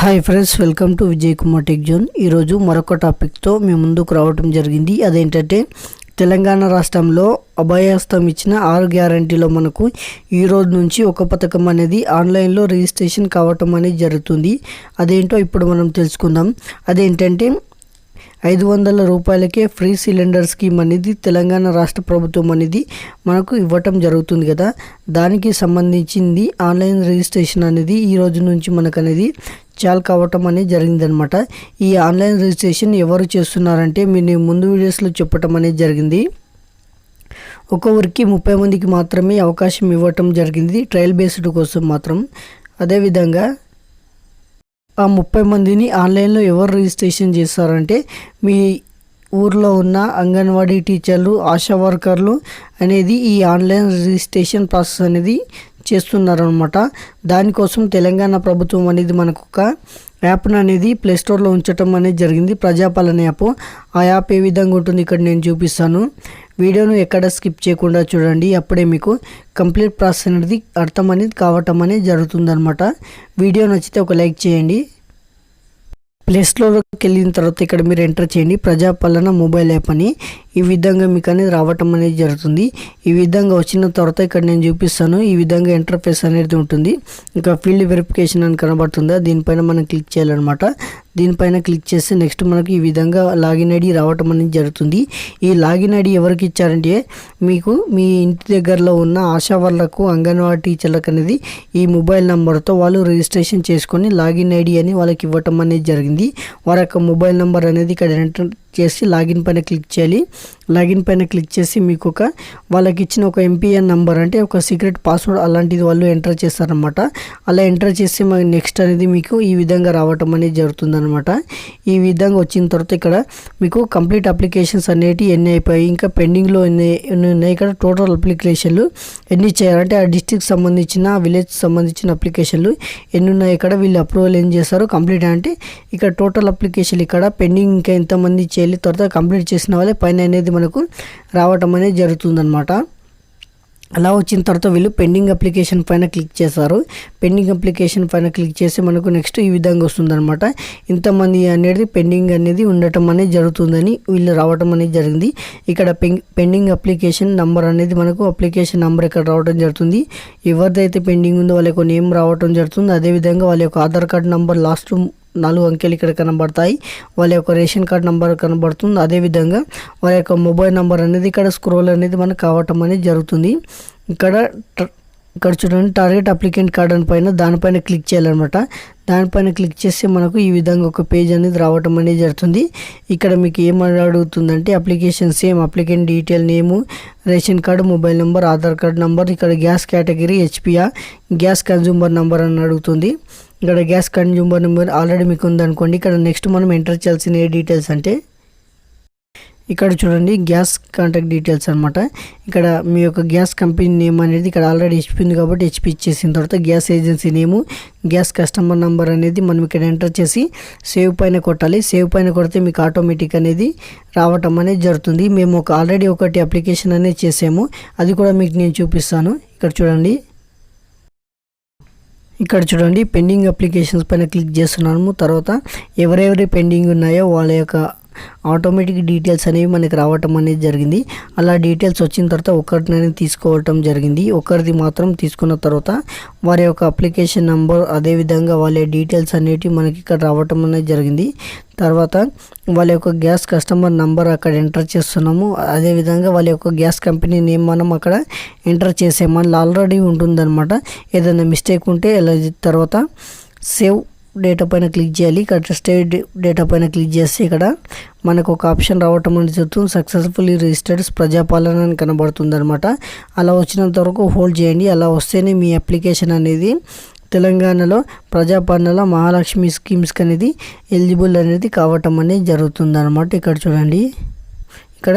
Hi friends, welcome to Vijay Kumar tech zone. ఈరోజు మరొక టాపిక్తో మేము ముందుకు రావడం జరిగింది. అదేంటంటే తెలంగాణ రాష్ట్రంలో అభయహస్తం ఇచ్చిన 6 గ్యారంటీలో మనకు ఈ రోజు నుంచి ఒక పథకం అనేది ఆన్లైన్లో రిజిస్ట్రేషన్ కావటం అనేది జరుగుతుంది. అదేంటో ఇప్పుడు మనం తెలుసుకుందాం. అదేంటంటే 500 రూపాయలకే ఫ్రీ సిలిండర్ స్కీమ్ అనేది తెలంగాణ రాష్ట్ర ప్రభుత్వం అనేది మనకు ఇవ్వటం జరుగుతుంది కదా. దానికి సంబంధించింది ఆన్లైన్ రిజిస్ట్రేషన్ అనేది ఈ రోజు నుంచి మనకు అనేది చాలు కావటం అనేది జరిగిందనమాట. ఈ ఆన్లైన్ రిజిస్ట్రేషన్ ఎవరు చేస్తున్నారంటే నేను ముందు వీడియోస్లో చెప్పటం అనేది జరిగింది. ఒక ఊరికి 30 మందికి మాత్రమే అవకాశం ఇవ్వటం జరిగింది, ట్రయల్ బేస్డ్ కోసం మాత్రం. అదేవిధంగా ఆ 30 మందిని ఆన్లైన్లో ఎవరు రిజిస్ట్రేషన్ చేస్తారంటే మీ ఊర్లో ఉన్న అంగన్వాడీ టీచర్లు, ఆశా వర్కర్లు అనేది ఈ ఆన్లైన్ రిజిస్ట్రేషన్ ప్రాసెస్ అనేది చేస్తున్నారనమాట. దానికోసం తెలంగాణ ప్రభుత్వం అనేది మనకు ఒక యాప్ను అనేది ప్లేస్టోర్లో ఉంచడం అనేది జరిగింది, ప్రజాపాలన యాప్. ఆ యాప్ ఏ విధంగా ఉంటుంది ఇక్కడ నేను చూపిస్తాను. వీడియోను ఎక్కడ స్కిప్ చేయకుండా చూడండి, అప్పుడే మీకు కంప్లీట్ ప్రాసెస్ అనేది అర్థం అనేది కావటం అనేది జరుగుతుందన్నమాట. వీడియో నచ్చితే ఒక లైక్ చేయండి. ప్లేస్టోర్లోకి వెళ్ళిన తర్వాత ఇక్కడ మీరు ఎంటర్ చేయండి ప్రజాపాలన మొబైల్ యాప్ అని. ఈ విధంగా మీకు అనేది రావటం అనేది జరుగుతుంది. ఈ విధంగా వచ్చిన తర్వాత ఇక్కడ నేను చూపిస్తాను. ఈ విధంగా ఇంటర్ఫేస్ అనేది ఉంటుంది. ఇంకా ఫీల్డ్ వెరిఫికేషన్ అని కనబడుతుందా, దీనిపైన మనం క్లిక్ చేయాలన్నమాట. దీనిపైన క్లిక్ చేస్తే నెక్స్ట్ మనకి ఈ విధంగా లాగిన్ ఐడి రావటం అనేది జరుగుతుంది. ఈ లాగిన్ ఐడి ఎవరికి ఇచ్చారంటే మీకు మీ ఇంటి దగ్గరలో ఉన్న ఆశా వాళ్ళకు, అంగన్వాడీ టీచర్లకు అనేది ఈ మొబైల్ నెంబర్తో వాళ్ళు రిజిస్ట్రేషన్ చేసుకొని లాగిన్ ఐడి అని వాళ్ళకి ఇవ్వటం అనేది జరిగింది. వారి యొక్క మొబైల్ నెంబర్ అనేది ఇక్కడ ఎంటర్ చేసి లాగిన్ పైన క్లిక్ చేయాలి. లాగిన్ పైన క్లిక్ చేసి మీకు వాళ్ళకి ఇచ్చిన ఒక ఎంపీఎన్ నంబర్ అంటే ఒక సీక్రెట్ పాస్వర్డ్ అలాంటిది వాళ్ళు ఎంటర్ చేస్తారనమాట. అలా ఎంటర్ చేసి నెక్స్ట్ అనేది మీకు ఈ విధంగా రావటం అనేది జరుగుతుందన్నమాట. ఈ విధంగా వచ్చిన తర్వాత ఇక్కడ మీకు కంప్లీట్ అప్లికేషన్స్ అనేవి ఎన్ని అయిపోయాయి, ఇంకా పెండింగ్లో ఎన్ని ఉన్నాయి, ఇక్కడ టోటల్ అప్లికేషన్లు ఎన్ని చేయాలంటే ఆ డిస్ట్రిక్ట్ సంబంధించిన, విలేజ్ సంబంధించిన అప్లికేషన్లు ఎన్ని ఉన్నాయి, ఇక్కడ వీళ్ళు అప్రూవల్ ఏం చేస్తారు కంప్లీట్ అంటే ఇక్కడ టోటల్ అప్లికేషన్లు ఇక్కడ పెండింగ్ ఇంకా ఎంతమంది చేయాలి, తర్వాత కంప్లీట్ చేసిన వాళ్ళే పైన అనేది మనకు రావటం అనేది జరుగుతుందన్నమాట. అలా వచ్చిన తర్వాత వీళ్ళు పెండింగ్ అప్లికేషన్ పైన క్లిక్ చేస్తారు. పెండింగ్ అప్లికేషన్ పైన క్లిక్ చేసి మనకు నెక్స్ట్ ఈ విధంగా వస్తుందన్నమాట. ఇంతమంది అనేది పెండింగ్ అనేది ఉండటం అనేది జరుగుతుందని వీళ్ళు రావటం అనేది జరిగింది. ఇక్కడ పెండింగ్ అప్లికేషన్ నంబర్ అనేది మనకు అప్లికేషన్ నంబర్ ఇక్కడ రావడం జరుగుతుంది. ఎవరిదైతే పెండింగ్ ఉందో వాళ్ళ యొక్క నేమ్ రావటం జరుగుతుంది. అదేవిధంగా వాళ్ళ యొక్క ఆధార్ కార్డ్ నంబర్ లాస్ట్ 4 అంకెలు ఇక్కడ కనబడతాయి. వాళ్ళ యొక్క రేషన్ కార్డ్ నెంబర్ కనబడుతుంది. అదేవిధంగా వాళ్ళ యొక్క మొబైల్ నెంబర్ అనేది ఇక్కడ స్క్రోల్ అనేది మనకు కావటం అనేది జరుగుతుంది. ఇక్కడ చూడండి టార్గెట్ అప్లికెంట్ కార్డ్ అని పైన దానిపైన క్లిక్ చేయాలన్నమాట. దానిపైన క్లిక్ చేస్తే మనకు ఈ విధంగా ఒక పేజ్ అనేది రావటం అనేది జరుగుతుంది. ఇక్కడ మీకు ఏమని అడుగుతుందంటే application same applicant detail, name, ration card, mobile number, Aadhaar card number, ఇక్కడ గ్యాస్ కేటగిరీ హెచ్పియా, గ్యాస్ కన్జ్యూమర్ నెంబర్ అని అడుగుతుంది. ఇక్కడ గ్యాస్ కన్జ్యూమర్ నెంబర్ ఆల్రెడీ మీకు ఉందనుకోండి. ఇక్కడ నెక్స్ట్ మనం ఎంటర్ చేయాల్సిన ఏ డీటెయిల్స్ అంటే ఇక్కడ చూడండి గ్యాస్ కాంటాక్ట్ డీటెయిల్స్ అనమాట. ఇక్కడ మీ యొక్క గ్యాస్ కంపెనీ నేమ్ అనేది ఇక్కడ ఆల్రెడీ హెచ్పి ఉంది కాబట్టి హెచ్పి ఇచ్చేసిన తర్వాత గ్యాస్ ఏజెన్సీ నేము, గ్యాస్ కస్టమర్ నెంబర్ అనేది మనం ఇక్కడ ఎంటర్ చేసి సేవ్ పైన కొట్టాలి. సేవ్ పైన కొడితే మీకు ఆటోమేటిక్ అనేది రావటం అనేది జరుగుతుంది. మేము ఆల్రెడీ ఒకటి అప్లికేషన్ అనేది చేసాము, అది కూడా మీకు నేను చూపిస్తాను. ఇక్కడ చూడండి పెండింగ్ అప్లికేషన్స్ పైన క్లిక్ చేస్తున్నాము. తర్వాత ఎవరెవరి పెండింగ్ ఉన్నాయో వాళ్ళ యొక్క ఆటోమేటిక్ డీటెయిల్స్ అనేవి మనకి రావటం అనేది జరిగింది. అలా డీటెయిల్స్ వచ్చిన తర్వాత ఒకరిని తీసుకోవటం జరిగింది. ఒకరిది మాత్రం తీసుకున్న తర్వాత వారి యొక్క అప్లికేషన్ నెంబర్, అదేవిధంగా వాళ్ళ డీటెయిల్స్ అనేవి మనకి ఇక్కడ రావటం అనేది జరిగింది. తర్వాత వాళ్ళ యొక్క గ్యాస్ కస్టమర్ నెంబర్ అక్కడ ఎంటర్ చేస్తున్నాము. అదేవిధంగా వాళ్ళ యొక్క గ్యాస్ కంపెనీ నేమ్ మనం అక్కడ ఎంటర్ చేసాము. మళ్ళీ ఆల్రెడీ ఉంటుందన్నమాట. ఏదైనా మిస్టేక్ ఉంటే అలా తర్వాత సేవ్ డేటా పైన క్లిక్ చేయాలి. ఇక్కడ స్టేవ్ డేటా పైన క్లిక్ చేస్తే ఇక్కడ మనకు ఒక ఆప్షన్ రావటం అనేది జరుగుతుంది. సక్సెస్ఫుల్లీ రిజిస్టర్డ్ ప్రజాపాలన అని కనబడుతుంది అనమాట. అలా వచ్చినంత వరకు హోల్డ్ చేయండి. అలా వస్తేనే మీ అప్లికేషన్ అనేది తెలంగాణలో ప్రజాపాలనలో మహాలక్ష్మి స్కీమ్స్కి అనేది ఎలిజిబుల్ అనేది కావటం అనేది జరుగుతుంది అనమాట. ఇక్కడ చూడండి ఇక్కడ